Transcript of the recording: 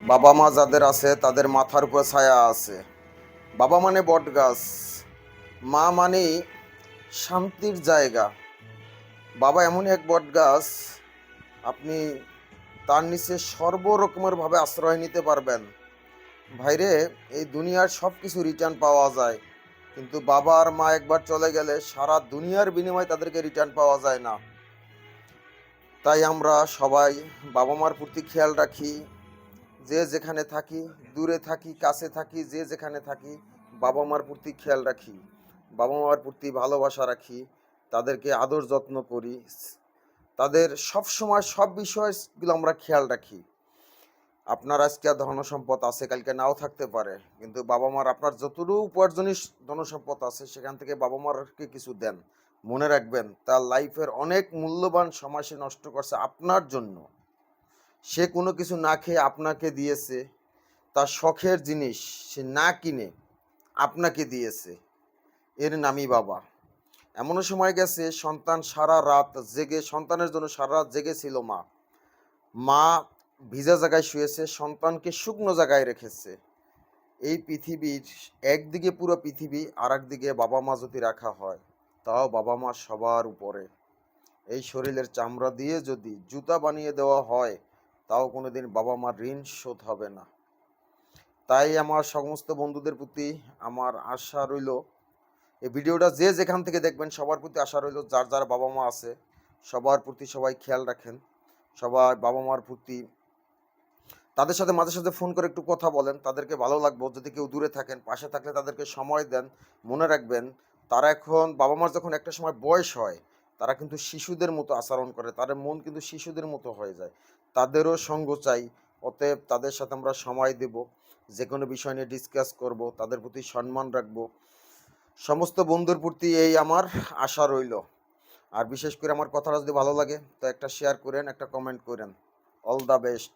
বাবা মা যাদের আছে তাদের মাথার উপর ছায়া আছে। বাবা মানে বট গাছ, মা মানেই শান্তির জায়গা। বাবা এমনই এক বট গাছ, আপনি তার নিচে সর্বরকমেরভাবে আশ্রয় নিতে পারবেন। ভাইরে, এই দুনিয়ার সব কিছু রিটার্ন পাওয়া যায়, কিন্তু বাবা আর মা একবার চলে গেলে সারা দুনিয়ার বিনিময়ে তাদেরকে রিটার্ন পাওয়া যায় না। তাই আমরা সবাই বাবা মার প্রতি খেয়াল রাখি। যে যেখানে থাকি, দূরে থাকি, কাছে থাকি, যে যেখানে থাকি, বাবা মার প্রতি খেয়াল রাখি, বাবা মার প্রতি ভালোবাসা রাখি, তাদেরকে আদর যত্ন করি, তাদের সব সময় সব বিষয়গুলো আমরা খেয়াল রাখি। আপনার আজকে ধন সম্পদ আছে, কালকে নাও থাকতে পারে, কিন্তু বাবা মার আপনার যতটুকু উপার্জনী ধন সম্পদ আছে সেখান থেকে বাবা মারকে কিছু দেন। মনে রাখবেন, তার লাইফের অনেক মূল্যবান সময় সে নষ্ট করছে আপনার জন্য। সে কোনো কিছু না খেয়ে আপনাকে দিয়েছে, তার শখের জিনিস সে না কিনে আপনাকে দিয়েছে। এর নামই বাবা। এমনও সময় গেছে সন্তান সারা রাত জেগে, সন্তানের জন্য সারা রাত জেগেছিল মা। মা ভিজা জায়গায় শুয়েছে, সন্তানকে শুকনো জায়গায় রেখেছে। এই পৃথিবীর একদিকে পুরো পৃথিবী, আর একদিকে বাবা মা যদি রাখা হয়, তাও বাবা মা সবার উপরে। এই শরীরের চামড়া দিয়ে যদি জুতা বানিয়ে দেওয়া হয়, তাও কোনোদিন বাবা মার ঋণ শোধ হবে না। তাই আমার সমস্ত বন্ধুদের প্রতি আমার আশা রইল, এই ভিডিওটা যে যেখান থেকে দেখবেন সবার প্রতি আশা রইল, যার যার বাবা মা আছে সবার প্রতি সবাই খেয়াল রাখেন। সবাই বাবা মার প্রতি তাদের সাথে মাঝে সাথে ফোন করে একটু কথা বলেন, তাদেরকে ভালো লাগবে। যদি কেউ দূরে থাকেন, পাশে থাকলে তাদেরকে সময় দেন। মনে রাখবেন, তারা এখন বাবা মার যখন একটা সময় বয়স হয়, তারা কিন্তু শিশুদের মতো আচরণ করে, তাদের মন কিন্তু শিশুদের মতো হয়ে যায়। তাদেরও সঙ্গ চাই। অতএব তাদের সাথে আমরা সময় দেব, যে কোনো বিষয় নিয়ে ডিসকাস করব, তাদের প্রতি সম্মান রাখবো। সমস্ত বন্ধুর প্রতি এই আমার আশা রইল। আর বিশেষ করে আমার কথাটা যদি ভালো লাগে তো একটা শেয়ার করেন, একটা কমেন্ট করেন। All the best.